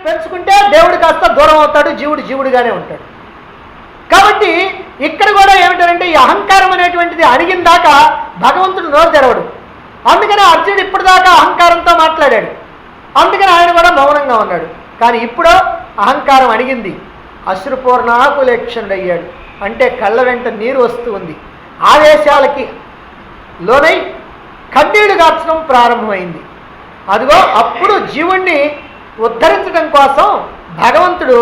పెంచుకుంటే దేవుడు కాస్త దూరం అవుతాడు, జీవుడు జీవుడిగానే ఉంటాడు. కాబట్టి ఇక్కడ కూడా ఏమిటంటే ఈ అహంకారం అనేటువంటిది అడిగిన దాకా భగవంతుడు నోరు తెరవడు. అందుకని అర్జునుడు ఇప్పటిదాకా అహంకారంతో మాట్లాడాడు, అందుకని ఆయన కూడా మౌనంగా ఉన్నాడు. కానీ ఇప్పుడు అహంకారం అడిగింది, అశ్రుపూర్ణాకులేక్షణుడు అయ్యాడు. అంటే కళ్ళ వెంట నీరు వస్తూ ఉంది, ఆవేశాలకి లోనై కన్నీళ్లు గార్చడం ప్రారంభమైంది. అదిగో అప్పుడు జీవుణ్ణి ఉద్ధరించడం కోసం భగవంతుడు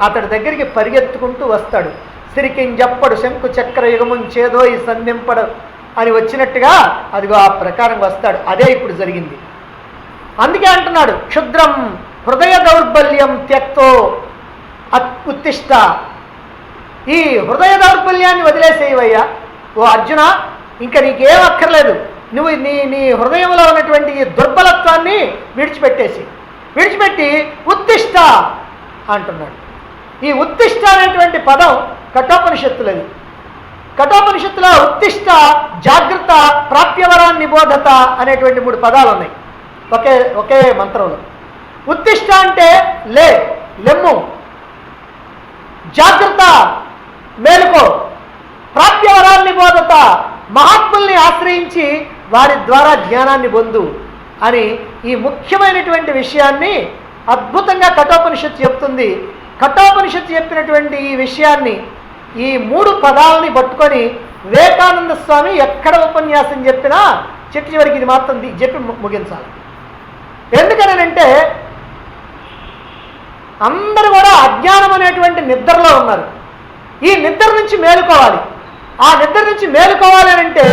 అతడి దగ్గరికి పరిగెత్తుకుంటూ వస్తాడు. సిరికింజప్పడు శంకు చక్ర యుగముంచేదో ఈ సంధింపడు అని వచ్చినట్టుగా అదిగో ఆ ప్రకారం వస్తాడు. అదే ఇప్పుడు జరిగింది. అందుకే అంటున్నాడు, క్షుద్రం హృదయ దౌర్బల్యం త్యక్తో ఉత్తిష్ట. ఈ హృదయ దౌర్బల్యాన్ని వదిలేసేవయ్యా ఓ అర్జున, ఇంకా నీకేం అక్కర్లేదు. నువ్వు నీ హృదయంలో ఉన్నటువంటి ఈ దుర్బలత్వాన్ని విడిచిపెట్టి ఉత్తిష్ట అంటున్నాడు. ఈ ఉత్తిష్ట అనేటువంటి పదం కఠోపనిషత్తులది. కఠోపనిషత్తులో ఉత్తిష్ట, జాగ్రత్త, ప్రాప్యవరాన్ని నిబోధత అనేటువంటి 3 పదాలు ఉన్నాయి ఒకే మంత్రంలో. ఉత్తిష్ట అంటే లెమ్ము, జాగ్రత్త మేలుకో, ప్రాప్యవరాన్ని నిబోధత మహాత్ముల్ని ఆశ్రయించి వారి ద్వారా జ్ఞానాన్ని పొందు అని ఈ ముఖ్యమైనటువంటి విషయాన్ని అద్భుతంగా కఠోపనిషత్తు చెప్తుంది. కఠోపనిషత్తు చెప్పినటువంటి ఈ విషయాన్ని ఈ 3 పదాలని పట్టుకొని వివేకానంద స్వామి ఎక్కడ ఉపన్యాసం చెప్పినా చివరికి ఇది మాత్రం చెప్పి ముగించాలి. ఎందుకనంటే అందరూ కూడా అజ్ఞానం అనేటువంటి నిద్రలో ఉన్నారు. ఈ నిద్ర నుంచి మేలుకోవాలి. ఆ నిద్ర నుంచి మేలుకోవాలి అని అంటే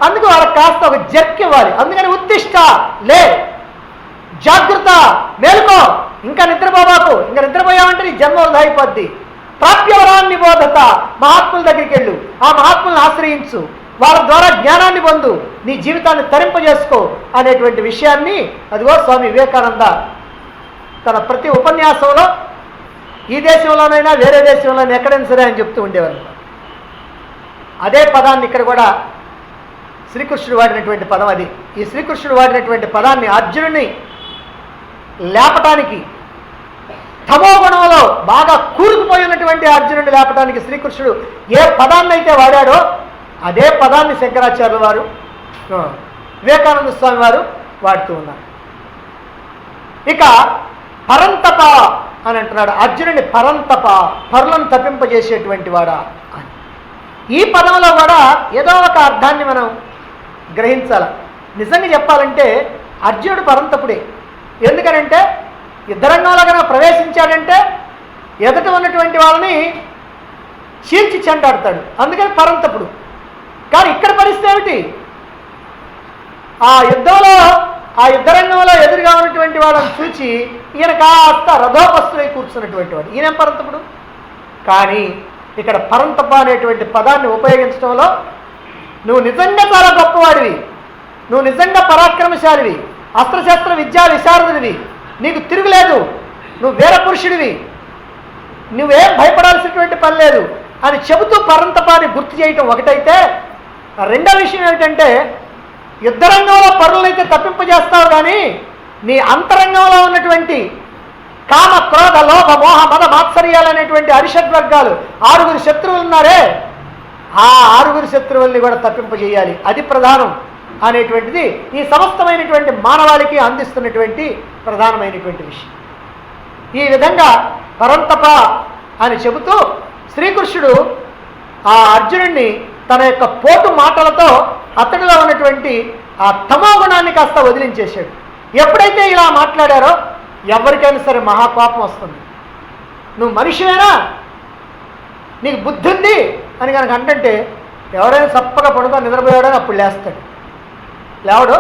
అందుకు వాళ్ళకి కాస్త ఒక జర్క్ ఇవ్వాలి. అందుకని ఉత్తిష్ట, జాగ్రత్త, మేలుకో, ఇంకా నిద్రపోబాకు, ఇంకా నిద్రపోయామంటే నీ జన్మ వృధా అయిపోద్ది. ప్రాప్యవరాన్ని నిబోధత, మహాత్ముల దగ్గరికి వెళ్ళు, ఆ మహాత్ములను ఆశ్రయించు, వాళ్ళ ద్వారా జ్ఞానాన్ని పొందు, నీ జీవితాన్ని తరింపజేసుకో అనేటువంటి విషయాన్ని అదిగో స్వామి వివేకానంద తన ప్రతి ఉపన్యాసంలో ఈ దేశంలోనైనా వేరే దేశంలోనైనా ఎక్కడైనా సరే అని చెప్తూ ఉండేవారు. అదే పదాన్ని ఇక్కడ కూడా శ్రీకృష్ణుడు వాడినటువంటి పదం అది. ఈ శ్రీకృష్ణుడు వాడినటువంటి పదాన్ని అర్జునుడిని లేపటానికి, తమో గుణంలో బాగా కూరుకుపోయినటువంటి అర్జునుడిని లేపటానికి శ్రీకృష్ణుడు ఏ పదాన్ని అయితే వాడాడో అదే పదాన్ని శంకరాచార్యుల వారు, వివేకానంద స్వామి వారు వాడుతూ ఉన్నారు. ఇక పరంతప అని అంటున్నాడు అర్జునుడిని. పరంతప, పరులను తప్పింపజేసేటువంటి వాడా అని. ఈ పదంలో కూడా ఏదో ఒక అర్థాన్ని మనం గ్రహించాలి. నిజంగా చెప్పాలంటే అర్జునుడు పరంతపుడే. ఎందుకనంటే యుద్ధరంగంలో కనుక ప్రవేశించాడంటే ఎదుట ఉన్నటువంటి వాళ్ళని చీల్చి చెండాడతాడు, అందుకని పరంతపుడు. కానీ ఇక్కడ పరిస్థితి ఏమిటి? ఆ యుద్ధరంగంలో ఎదురుగా ఉన్నటువంటి వాళ్ళని చూచి ఈయన కాస్త రథోపస్తులై కూర్చున్నటువంటి వాడు, ఈయన పరంతపుడు. కానీ ఇక్కడ పరంతప అనేటువంటి పదాన్ని ఉపయోగించడంలో నువ్వు నిజంగా చాలా గొప్పవాడివి, నువ్వు నిజంగా పరాక్రమశాలివి, అస్త్రశస్త్ర విద్యా విశారదుడివి, నీకు తిరుగులేదు, నువ్వు వీరపురుషుడివి, నువ్వేం భయపడాల్సినటువంటి పని లేదు అని చెబుతూ పరంతపాన్ని గుర్తు చేయటం ఒకటైతే, రెండో విషయం ఏమిటంటే యుద్ధరంగంలో పరులైతే తప్పింపజేస్తావు కానీ నీ అంతరంగంలో ఉన్నటువంటి కామ, క్రోధ, లోభ, మోహ, మద, మాత్సర్యాలు అనేటువంటి అరిషడ్వర్గాలు 6 శత్రువులు ఉన్నారే, ఆ 6 శత్రువుల్ని కూడా తప్పింపజేయాలి. అది ప్రధానం అనేటువంటిది ఈ సమస్తమైనటువంటి మానవాళికి అందిస్తున్నటువంటి ప్రధానమైనటువంటి విషయం. ఈ విధంగా పరంతప అని చెబుతూ శ్రీకృష్ణుడు ఆ అర్జునుడిని తన యొక్క పోటు మాటలతో అతడిలో ఉన్నటువంటి ఆ తమో గుణాన్ని కాస్త వదిలించేశాడు. ఎప్పుడైతే ఇలా మాట్లాడారో ఎవరికైనా సరే మహాకోపం వస్తుంది. నువ్వు మనిషివేనా, నీకు బుద్ధి ఉంది అని కనుక అంటే ఎవరైనా చప్పగా పడుకో నిద్రపోయాడని అప్పుడు లేస్తాడు. లేవడు.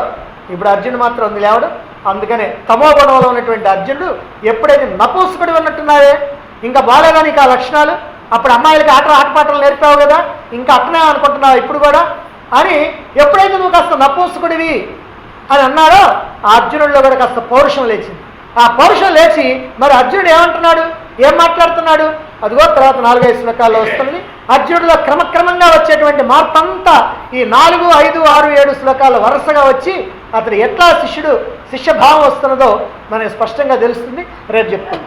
ఇప్పుడు అర్జునుడు మాత్రం ఉంది లేవడు. అందుకనే తమో గుణంలో ఉన్నటువంటి అర్జునుడు ఎప్పుడైతే నపూసకుడు ఉన్నట్టున్నావే, ఇంకా బాగాలేదా నీకు ఆ లక్షణాలు, అప్పుడు అమ్మాయిలకి ఆటపాటలు నేర్పావు కదా, ఇంకా అట్నే అనుకుంటున్నావు ఇప్పుడు కూడా అని ఎప్పుడైతే నువ్వు కాస్త నపూసకుడివి అని అన్నాడో ఆ అర్జునుడిలో కూడా కాస్త పౌరుషం లేచింది. ఆ పౌరుషం లేచి మరి అర్జునుడు ఏమంటున్నాడు, ఏం మాట్లాడుతున్నాడు, అదిగో తర్వాత 4-5 శ్లోకాల్లో వస్తుంది. అర్జునుడిలో క్రమక్రమంగా వచ్చేటువంటి మార్పు అంతా ఈ 4, 5, 6, 7 శ్లోకాలు వరుసగా వచ్చి అతడు ఎట్లా శిష్యభావం వస్తున్నదో మనకి స్పష్టంగా తెలుస్తుంది. రేపు చెప్తాను.